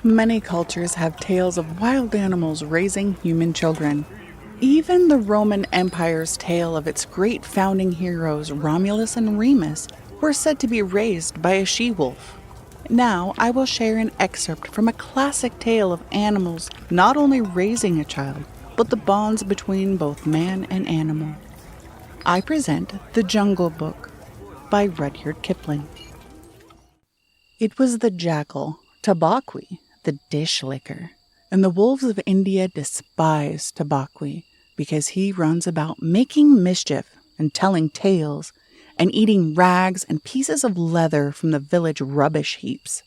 Many cultures have tales of wild animals raising human children. Even the Roman Empire's tale of its great founding heroes Romulus and Remus were said to be raised by a she-wolf. Now I will share an excerpt from a classic tale of animals not only raising a child, but the bonds between both man and animal. I present The Jungle Book by Rudyard Kipling. It was the jackal, Tabaqui, the dish licker, and the wolves of India despise Tabaqui because he runs about making mischief and telling tales and eating rags and pieces of leather from the village rubbish heaps.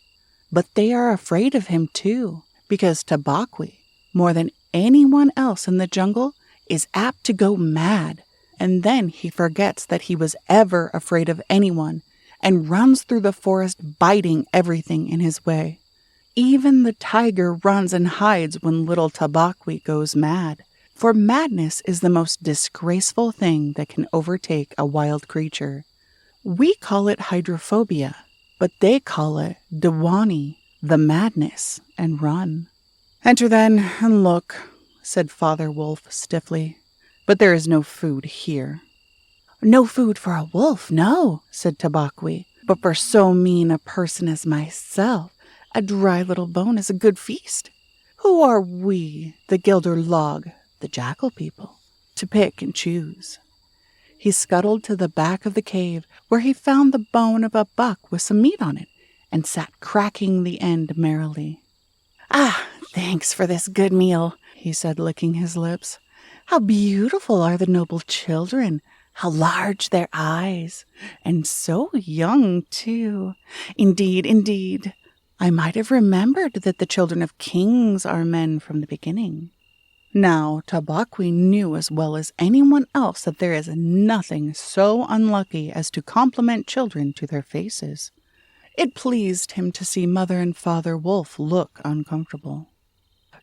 But they are afraid of him too, because Tabaqui, more than anyone else in the jungle, is apt to go mad, and then he forgets that he was ever afraid of anyone and runs through the forest biting everything in his way. Even the tiger runs and hides when little Tabaqui goes mad, for madness is the most disgraceful thing that can overtake a wild creature. We call it hydrophobia, but they call it Diwani, the madness, and run. "Enter then, and look," said Father Wolf stiffly, "but there is no food here." "No food for a wolf, no," said Tabaqui, "but for so mean a person as myself, a dry little bone is a good feast. Who are we, the Gilder Log, the jackal people, to pick and choose?" He scuttled to the back of the cave, where he found the bone of a buck with some meat on it, and sat cracking the end merrily. "Ah, thanks for this good meal," he said, licking his lips. "How beautiful are the noble children! How large their eyes! And so young, too! Indeed, indeed, I might have remembered that the children of kings are men from the beginning." Now, Tabaqui knew as well as anyone else that there is nothing so unlucky as to compliment children to their faces. It pleased him to see Mother and Father Wolf look uncomfortable.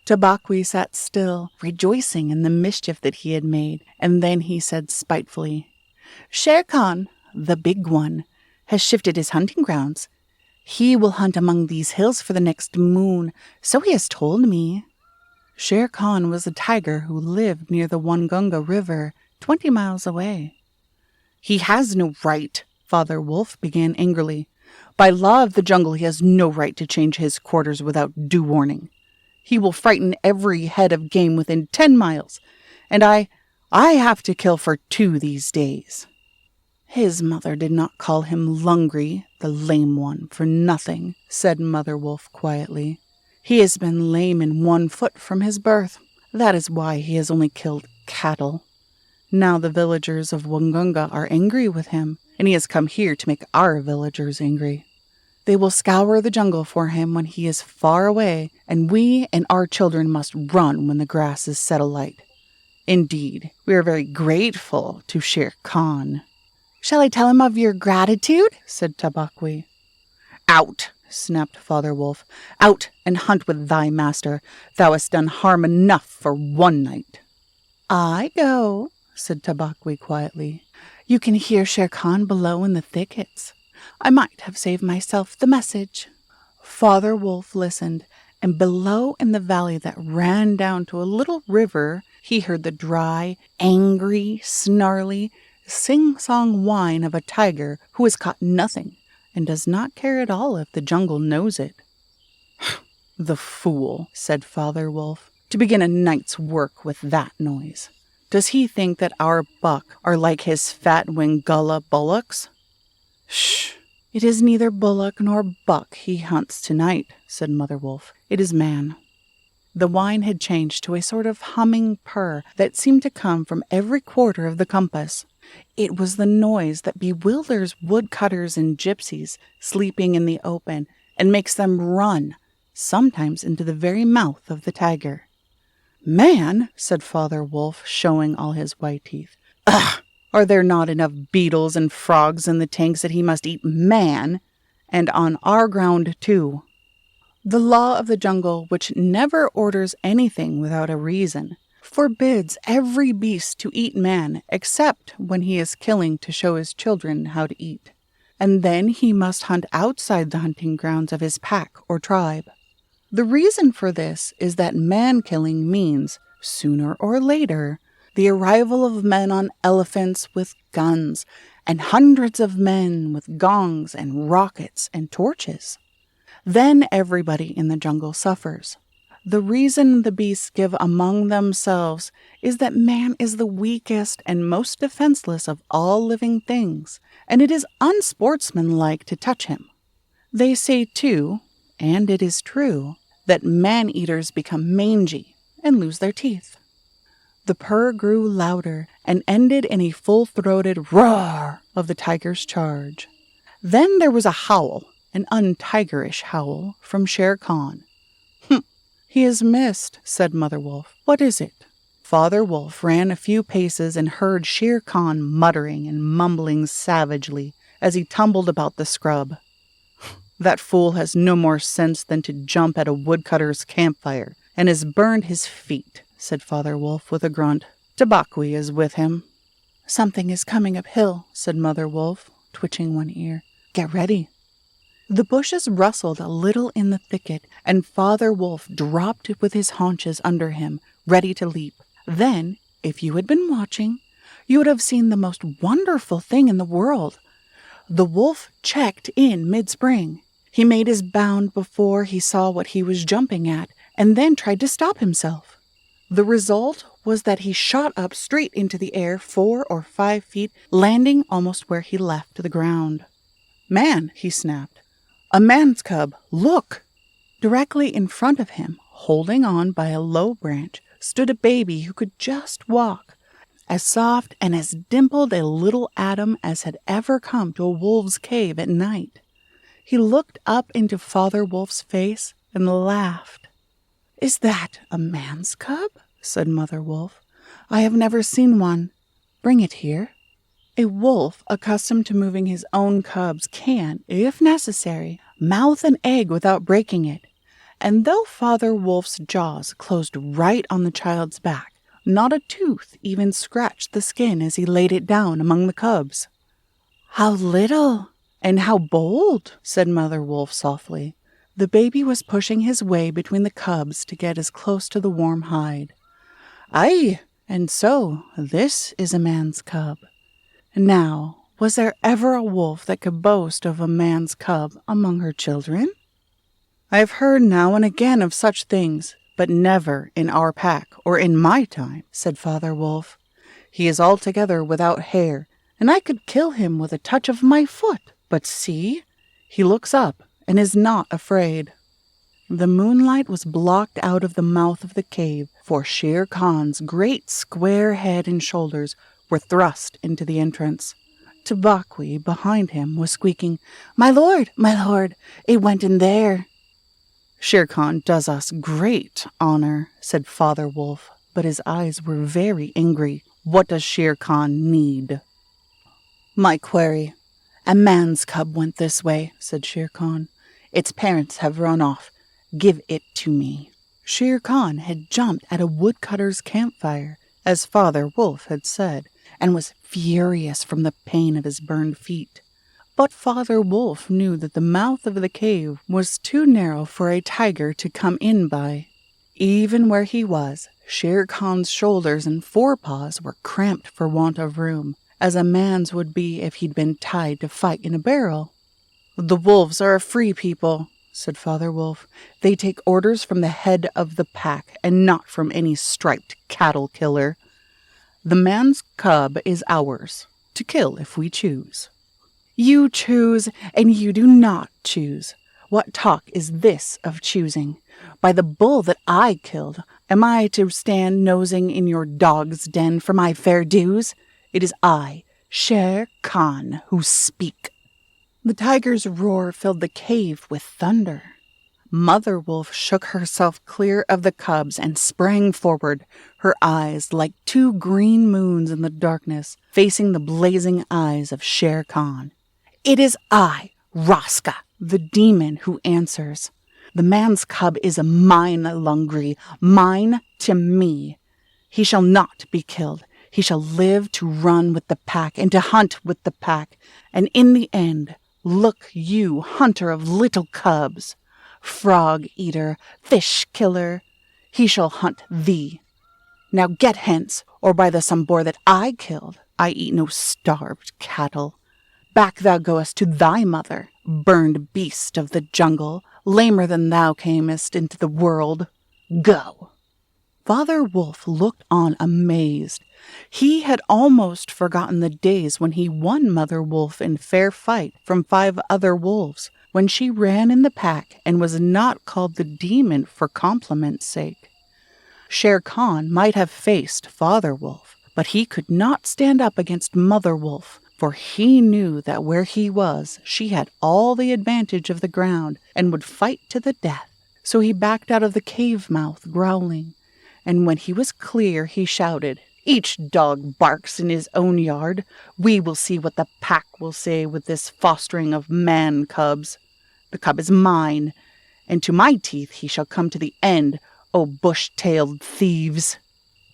Tabaqui sat still, rejoicing in the mischief that he had made, and then he said spitefully, "Shere Khan, the big one, has shifted his hunting grounds. He will hunt among these hills for the next moon, so he has told me." Shere Khan was a tiger who lived near the Wangunga River, 20 miles away. "He has no right," Father Wolf began angrily. "By law of the jungle, he has no right to change his quarters without due warning. He will frighten every head of game within 10 miles, and I have to kill for 2 these days." "His mother did not call him Lungri, the lame one, for nothing," said Mother Wolf quietly. "He has been lame in 1 foot from his birth. That is why he has only killed cattle. Now the villagers of Wangunga are angry with him, and he has come here to make our villagers angry. They will scour the jungle for him when he is far away, and we and our children must run when the grass is set alight. Indeed, we are very grateful to Shere Khan." "Shall I tell him of your gratitude?" said Tabaqui. "Out!" snapped Father Wolf. "Out and hunt with thy master. Thou hast done harm enough for 1 night." "I go," said Tabaqui quietly. "You can hear Shere Khan below in the thickets. I might have saved myself the message." Father Wolf listened, and below in the valley that ran down to a little river, he heard the dry, angry, snarly, sing-song whine of a tiger who has caught nothing and does not care at all if the jungle knows it. "The fool," said Father Wolf, "to begin a night's work with that noise. Does he think that our buck are like his fat Wingala bullocks?" "Shh! It is neither bullock nor buck he hunts tonight," said Mother Wolf. "It is man." The whine had changed to a sort of humming purr that seemed to come from every quarter of the compass. It was the noise that bewilders woodcutters and gypsies sleeping in the open and makes them run, sometimes into the very mouth of the tiger. "Man," said Father Wolf, showing all his white teeth. "Ugh! Are there not enough beetles and frogs in the tanks that he must eat man? And on our ground, too." The law of the jungle, which never orders anything without a reason, forbids every beast to eat man except when he is killing to show his children how to eat. And then he must hunt outside the hunting grounds of his pack or tribe. The reason for this is that man-killing means, sooner or later, the arrival of men on elephants with guns, and hundreds of men with gongs and rockets and torches. Then everybody in the jungle suffers. The reason the beasts give among themselves is that man is the weakest and most defenseless of all living things, and it is unsportsmanlike to touch him. They say, too, and it is true, that man-eaters become mangy and lose their teeth. The purr grew louder and ended in a full-throated roar of the tiger's charge. Then there was a howl, an untigerish howl, from Shere Khan. He is missed, said Mother Wolf. What is it? Father Wolf ran a few paces and heard Shere Khan muttering and mumbling savagely as he tumbled about the scrub. That fool has no more sense than to jump at a woodcutter's campfire, and has burned his feet, said Father Wolf with a grunt. Tabaqui is with him. Something is coming uphill, said Mother Wolf, twitching one ear. Get ready. The bushes rustled a little in the thicket, and Father Wolf dropped with his haunches under him, ready to leap. Then, if you had been watching, you would have seen the most wonderful thing in the world. The wolf checked in mid-spring. He made his bound before he saw what he was jumping at, and then tried to stop himself. The result was that he shot up straight into the air 4 or 5 feet, landing almost where he left the ground. Man, he snapped. A man's cub, look! Directly in front of him, holding on by a low branch, stood a baby who could just walk, as soft and as dimpled a little atom as had ever come to a wolf's cave at night. He looked up into Father Wolf's face and laughed. Is that a man's cub? Said Mother Wolf. I have never seen one. Bring it here. A wolf, accustomed to moving his own cubs, can, if necessary, mouth an egg without breaking it. And though Father Wolf's jaws closed right on the child's back, not a tooth even scratched the skin as he laid it down among the cubs. How little and how bold, said Mother Wolf softly. The baby was pushing his way between the cubs to get as close to the warm hide. Aye, and so this is a man's cub. Now, was there ever a wolf that could boast of a man's cub among her children? I have heard now and again of such things, but never in our pack or in my time, said Father Wolf. He is altogether without hair, and I could kill him with a touch of my foot. But see, he looks up and is not afraid. The moonlight was blocked out of the mouth of the cave, for Shere Khan's great square head and shoulders were thrust into the entrance. Tabaqui, behind him, was squeaking, my lord, it went in there." "Shere Khan does us great honor," said Father Wolf, but his eyes were very angry. "What does Shere Khan need?" "My query. A man's cub went this way," said Shere Khan. "Its parents have run off. Give it to me." Shere Khan had jumped at a woodcutter's campfire, as Father Wolf had said, and was furious from the pain of his burned feet. But Father Wolf knew that the mouth of the cave was too narrow for a tiger to come in by. Even where he was, Shere Khan's shoulders and forepaws were cramped for want of room, as a man's would be if he'd been tied to fight in a barrel. "The wolves are a free people," said Father Wolf. "They take orders from the head of the pack, and not from any striped cattle killer. The man's cub is ours, to kill if we choose." "You choose, and you do not choose. What talk is this of choosing? By the bull that I killed, am I to stand nosing in your dog's den for my fair dues? It is I, Shere Khan, who speak." The tiger's roar filled the cave with thunder. Mother Wolf shook herself clear of the cubs and sprang forward, her eyes like two green moons in the darkness, facing the blazing eyes of Shere Khan. "It is I, Raska, the demon, who answers. The man's cub is mine, Lungri, mine to me. He shall not be killed. He shall live to run with the pack and to hunt with the pack. And in the end, look you, hunter of little cubs, frog eater, fish killer. He shall hunt thee. Now get hence, or by the Sambor that I killed, I eat no starved cattle. Back thou goest to thy mother, burned beast of the jungle, lamer than thou camest into the world. Go!" Father Wolf looked on amazed. He had almost forgotten the days when he won Mother Wolf in fair fight from 5 other wolves, when she ran in the pack and was not called the demon for compliment's sake. Shere Khan might have faced Father Wolf, but he could not stand up against Mother Wolf, for he knew that where he was, she had all the advantage of the ground and would fight to the death. So he backed out of the cave mouth, growling. And when he was clear, he shouted, "Each dog barks in his own yard. We will see what the pack will say with this fostering of man cubs. The cub is mine, and to my teeth he shall come to the end, O bush-tailed thieves."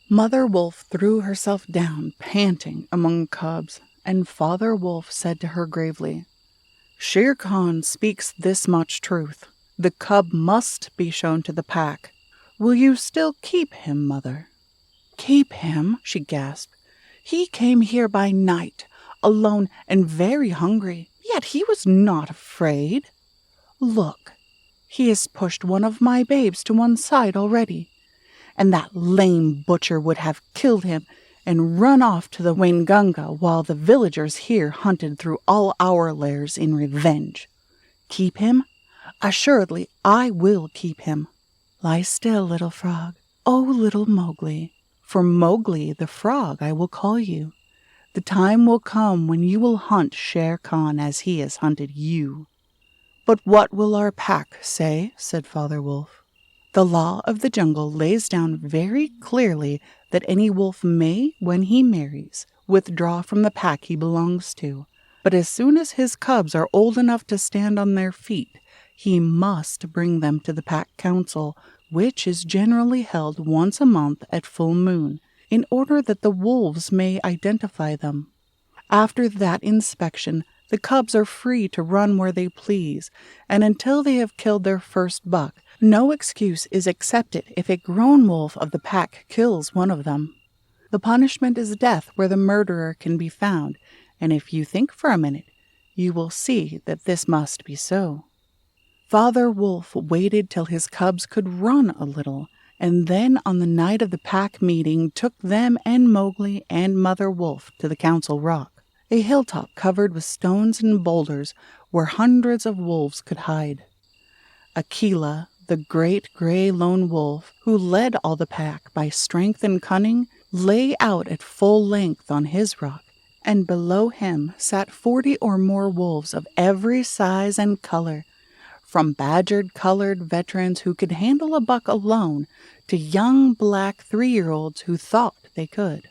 Mother Wolf threw herself down, panting, among cubs, and Father Wolf said to her gravely, "Shere Khan speaks this much truth. The cub must be shown to the pack. Will you still keep him, Mother?" "Keep him?" she gasped. "He came here by night, alone and very hungry, yet he was not afraid. Look, he has pushed one of my babes to one side already, and that lame butcher would have killed him and run off to the Waingunga while the villagers here hunted through all our lairs in revenge. Keep him? Assuredly I will keep him. Lie still, little frog. Oh, little Mowgli. For Mowgli the frog I will call you. The time will come when you will hunt Shere Khan as he has hunted you." "But what will our pack say?" said Father Wolf. "The law of the jungle lays down very clearly that any wolf may, when he marries, withdraw from the pack he belongs to. But as soon as his cubs are old enough to stand on their feet, he must bring them to the pack council, which is generally held once a month at full moon, in order that the wolves may identify them. After that inspection, the cubs are free to run where they please, and until they have killed their first buck, no excuse is accepted if a grown wolf of the pack kills one of them. The punishment is death where the murderer can be found, and if you think for a minute, you will see that this must be so." Father Wolf waited till his cubs could run a little, and then on the night of the pack meeting took them and Mowgli and Mother Wolf to the Council Rock, a hilltop covered with stones and boulders where hundreds of wolves could hide. Akela, the great gray lone wolf, who led all the pack by strength and cunning, lay out at full length on his rock, and below him sat 40 or more wolves of every size and color, from badgered-colored veterans who could handle a buck alone to young black 3-year-olds who thought they could.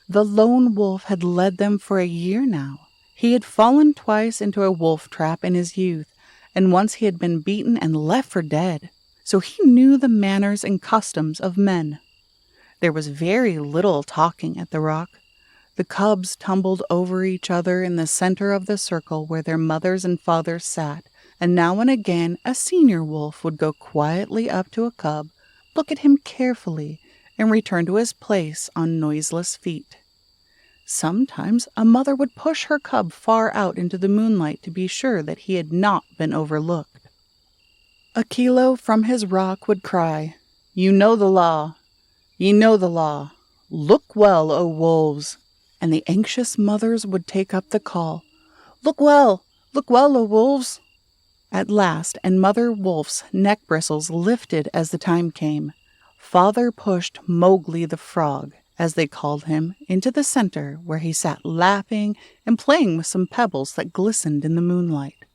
The lone wolf had led them for a year now. He had fallen twice into a wolf trap in his youth, and once he had been beaten and left for dead, so he knew the manners and customs of men. There was very little talking at the rock. The cubs tumbled over each other in the center of the circle where their mothers and fathers sat, and now and again a senior wolf would go quietly up to a cub, look at him carefully, and return to his place on noiseless feet. Sometimes a mother would push her cub far out into the moonlight to be sure that he had not been overlooked. Akela from his rock would cry, "You know the law. Ye know the law. Look well, O wolves." And the anxious mothers would take up the call, look well, O wolves." At last, and Mother Wolf's neck bristles lifted as the time came, Father pushed Mowgli the Frog, as they called him, into the center where he sat laughing and playing with some pebbles that glistened in the moonlight.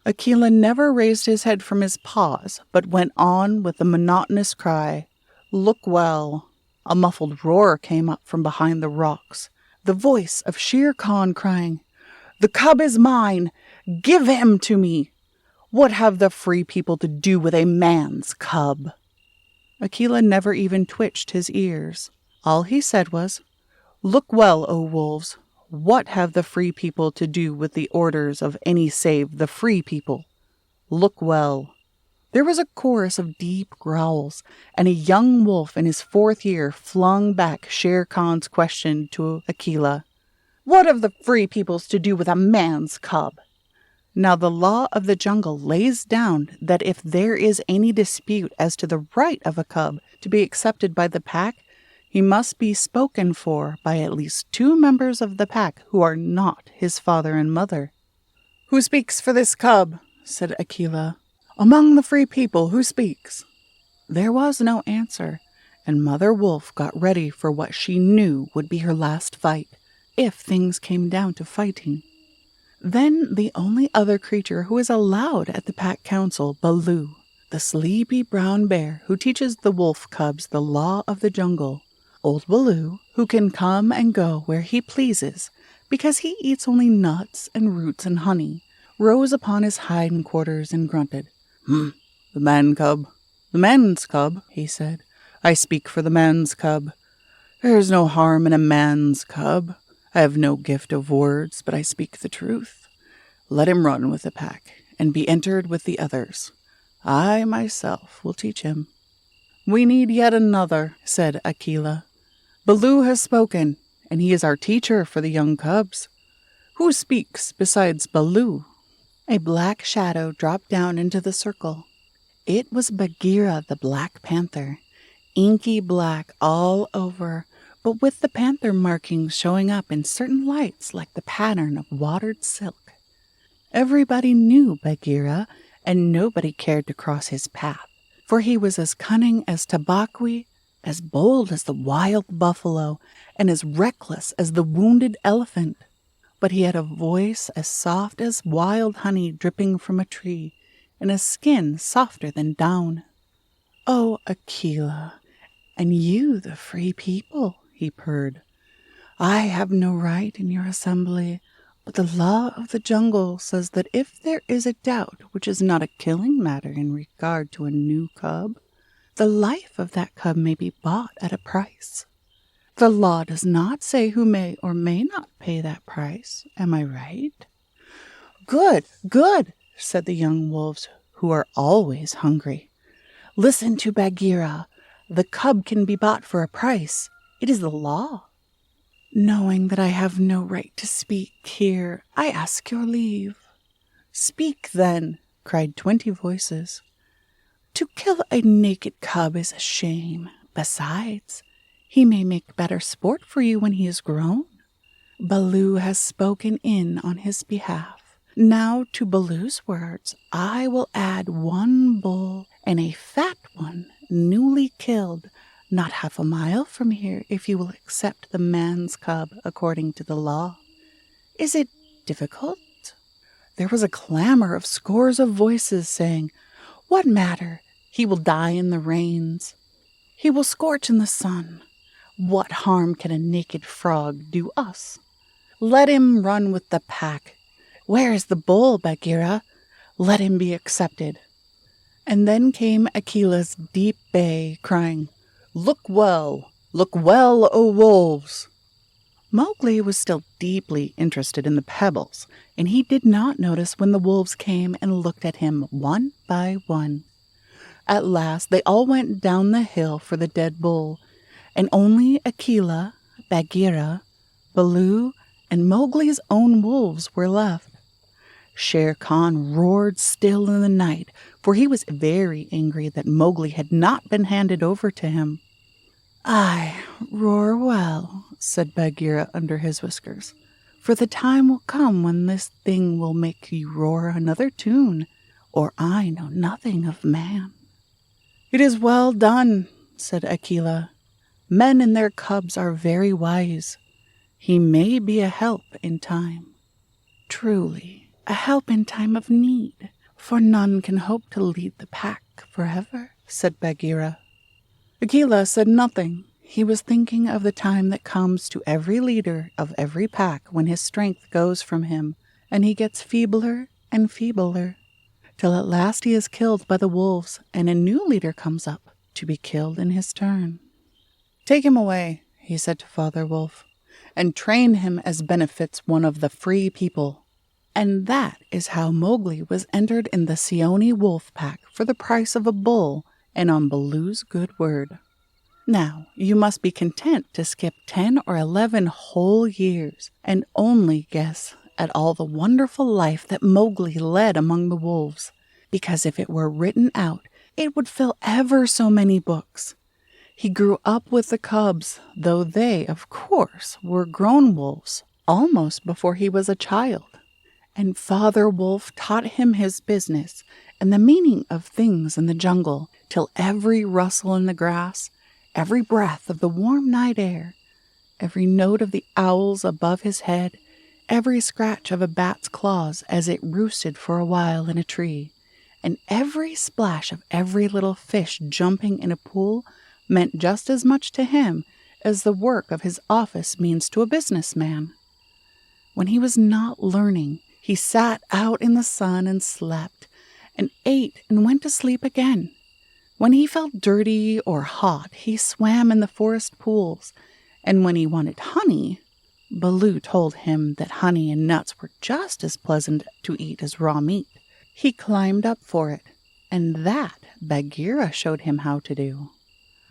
Akela never raised his head from his paws, but went on with the monotonous cry, "Look well." A muffled roar came up from behind the rocks, the voice of Shere Khan crying, "The cub is mine! Give him to me! What have the free people to do with a man's cub?" Akela never even twitched his ears. All he said was, "Look well, O wolves. What have the free people to do with the orders of any save the free people? Look well." There was a chorus of deep growls, and a young wolf in his 4th year flung back Shere Khan's question to Akela. "What have the free peoples to do with a man's cub?" Now the law of the jungle lays down that if there is any dispute as to the right of a cub to be accepted by the pack, he must be spoken for by at least 2 members of the pack who are not his father and mother. "Who speaks for this cub?" said Akela. "Among the free people, who speaks?" There was no answer, and Mother Wolf got ready for what she knew would be her last fight, if things came down to fighting. Then the only other creature who is allowed at the pack council, Baloo, the sleepy brown bear who teaches the wolf cubs the law of the jungle. Old Baloo, who can come and go where he pleases, because he eats only nuts and roots and honey, rose upon his hindquarters and grunted. "The man cub. The man's cub," he said. "I speak for the man's cub. There is no harm in a man's cub. I have no gift of words, but I speak the truth. Let him run with the pack, and be entered with the others. I myself will teach him." "We need yet another," said Akela. "Baloo has spoken, and he is our teacher for the young cubs. Who speaks besides Baloo?" A black shadow dropped down into the circle. It was Bagheera the Black Panther, inky black all over, but with the panther markings showing up in certain lights like the pattern of watered silk. Everybody knew Bagheera, and nobody cared to cross his path, for he was as cunning as Tabaqui, as bold as the wild buffalo, and as reckless as the wounded elephant. But he had a voice as soft as wild honey dripping from a tree, and a skin softer than down. "Oh, Akela, and you the free people," he purred. "I have no right in your assembly, but the law of the jungle says that if there is a doubt which is not a killing matter in regard to a new cub, the life of that cub may be bought at a price. The law does not say who may or may not pay that price. Am I right?" "Good, good," said the young wolves, who are always hungry. "Listen to Bagheera. The cub can be bought for a price. It is the law." "Knowing that I have no right to speak here, I ask your leave." "Speak, then," cried 20 voices. "To kill a naked cub is a shame. Besides, he may make better sport for you when he is grown. Baloo has spoken in on his behalf. Now to Baloo's words I will add 1 bull and a fat one, newly killed, not half a mile from here, if you will accept the man's cub according to the law. Is it difficult?" There was a clamor of scores of voices saying, "What matter? He will die in the rains. He will scorch in the sun. What harm can a naked frog do us? Let him run with the pack. Where is the bull, Bagheera? Let him be accepted." And then came Akela's deep bay, crying, look well, O wolves!" Mowgli was still deeply interested in the pebbles, and he did not notice when the wolves came and looked at him one by one. At last they all went down the hill for the dead bull, and only Akela, Bagheera, Baloo, and Mowgli's own wolves were left. Shere Khan roared still in the night, for he was very angry that Mowgli had not been handed over to him. "Aye, roar well," said Bagheera under his whiskers, "for the time will come when this thing will make you roar another tune, or I know nothing of man." "It is well done," said Akela. "Men and their cubs are very wise. He may be a help in time." "Truly, a help in time of need, for none can hope to lead the pack forever," said Bagheera. Akela said nothing. He was thinking of the time that comes to every leader of every pack when his strength goes from him, and he gets feebler and feebler, till at last he is killed by the wolves, and a new leader comes up to be killed in his turn. "Take him away," he said to Father Wolf, "and train him as benefits one of the free people." And that is how Mowgli was entered in the Seoni wolf pack for the price of a bull and on Baloo's good word. Now, you must be content to skip 10 or 11 whole years and only guess at all the wonderful life that Mowgli led among the wolves, because if it were written out, it would fill ever so many books. He grew up with the cubs, though they, of course, were grown wolves, almost before he was a child. And Father Wolf taught him his business and the meaning of things in the jungle, till every rustle in the grass, every breath of the warm night air, every note of the owls above his head, every scratch of a bat's claws as it roosted for a while in a tree, and every splash of every little fish jumping in a pool meant just as much to him as the work of his office means to a businessman. When he was not learning, he sat out in the sun and slept, and ate and went to sleep again. When he felt dirty or hot, he swam in the forest pools, and when he wanted honey, Baloo told him that honey and nuts were just as pleasant to eat as raw meat. He climbed up for it, and that Bagheera showed him how to do.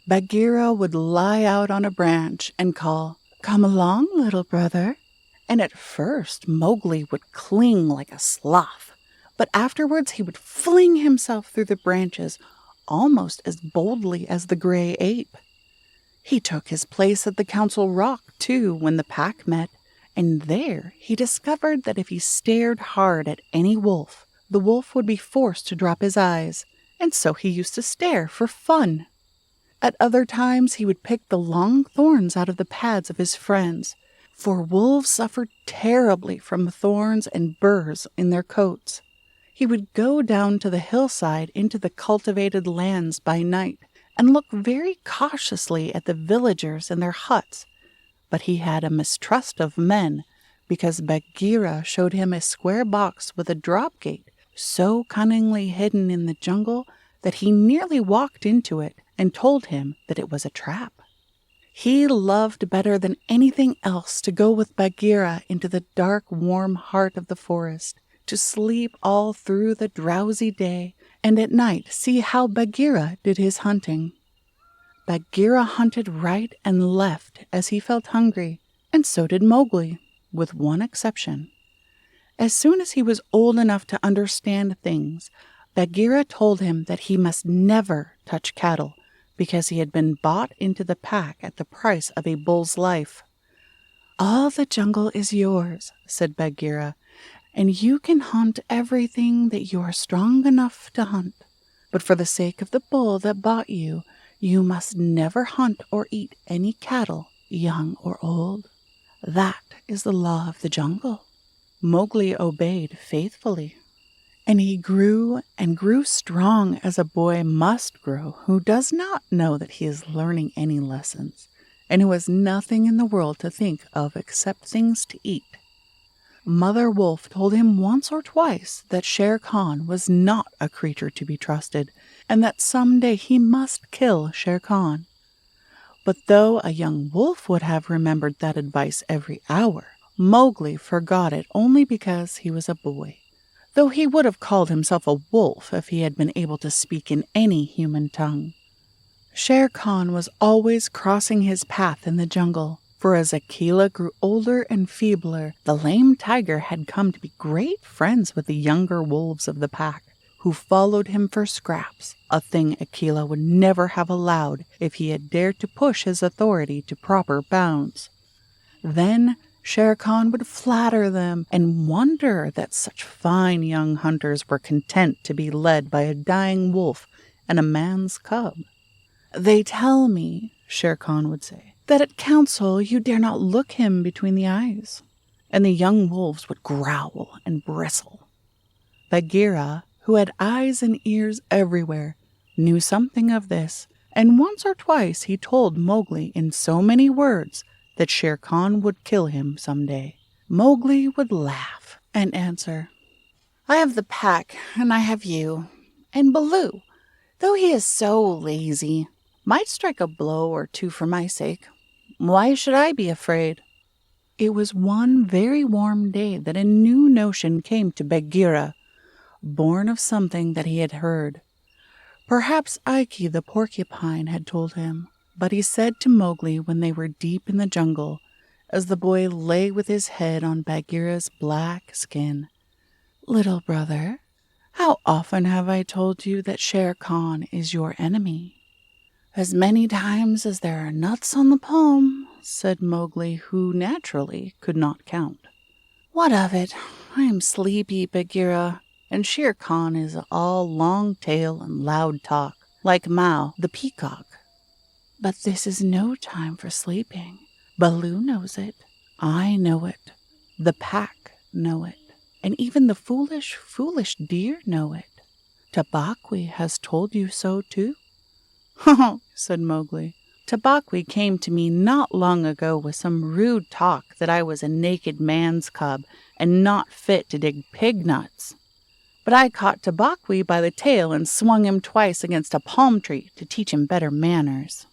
Bagheera would lie out on a branch and call, "Come along, little brother." And at first Mowgli would cling like a sloth, but afterwards he would fling himself through the branches almost as boldly as the gray ape. He took his place at the Council Rock, too, when the pack met, and there he discovered that if he stared hard at any wolf, the wolf would be forced to drop his eyes, and so he used to stare for fun. At other times he would pick the long thorns out of the pads of his friends, for wolves suffered terribly from thorns and burrs in their coats. He would go down to the hillside into the cultivated lands by night and look very cautiously at the villagers in their huts, but he had a mistrust of men because Bagheera showed him a square box with a drop gate so cunningly hidden in the jungle that he nearly walked into it and told him that it was a trap. He loved better than anything else to go with Bagheera into the dark, warm heart of the forest, to sleep all through the drowsy day, and at night see how Bagheera did his hunting. Bagheera hunted right and left as he felt hungry, and so did Mowgli, with one exception. As soon as he was old enough to understand things, Bagheera told him that he must never touch cattle, because he had been bought into the pack at the price of a bull's life. "All the jungle is yours," said Bagheera, "and you can hunt everything that you are strong enough to hunt. But for the sake of the bull that bought you, you must never hunt or eat any cattle, young or old. That is the law of the jungle." Mowgli obeyed faithfully, and he grew and grew strong as a boy must grow who does not know that he is learning any lessons, and who has nothing in the world to think of except things to eat. Mother Wolf told him once or twice that Shere Khan was not a creature to be trusted, and that some day he must kill Shere Khan. But though a young wolf would have remembered that advice every hour, Mowgli forgot it only because he was a boy, though he would have called himself a wolf if he had been able to speak in any human tongue. Shere Khan was always crossing his path in the jungle, for as Akela grew older and feebler, the lame tiger had come to be great friends with the younger wolves of the pack, who followed him for scraps, a thing Akela would never have allowed if he had dared to push his authority to proper bounds. Then Shere Khan would flatter them and wonder that such fine young hunters were content to be led by a dying wolf and a man's cub. "They tell me," Shere Khan would say, "that at council you dare not look him between the eyes." And the young wolves would growl and bristle. Bagheera, who had eyes and ears everywhere, knew something of this, and once or twice he told Mowgli in so many words that Shere Khan would kill him some day. Mowgli would laugh and answer, "I have the pack, and I have you, and Baloo, though he is so lazy, might strike a blow or two for my sake. Why should I be afraid?" It was one very warm day that a new notion came to Bagheera, born of something that he had heard. Perhaps Ikey the porcupine had told him, but he said to Mowgli when they were deep in the jungle, as the boy lay with his head on Bagheera's black skin, "Little brother, how often have I told you that Shere Khan is your enemy?" "As many times as there are nuts on the palm," said Mowgli, who naturally could not count. "What of it? I am sleepy, Bagheera, and Shere Khan is all long tail and loud talk, like Mao the peacock. But this is no time for sleeping. Baloo knows it. I know it. The pack know it. And even the foolish, foolish deer know it. Tabaqui has told you so too." "Oh," said Mowgli. "Tabaqui came to me not long ago with some rude talk that I was a naked man's cub and not fit to dig pig nuts. But I caught Tabaqui by the tail and swung him twice against a palm tree to teach him better manners."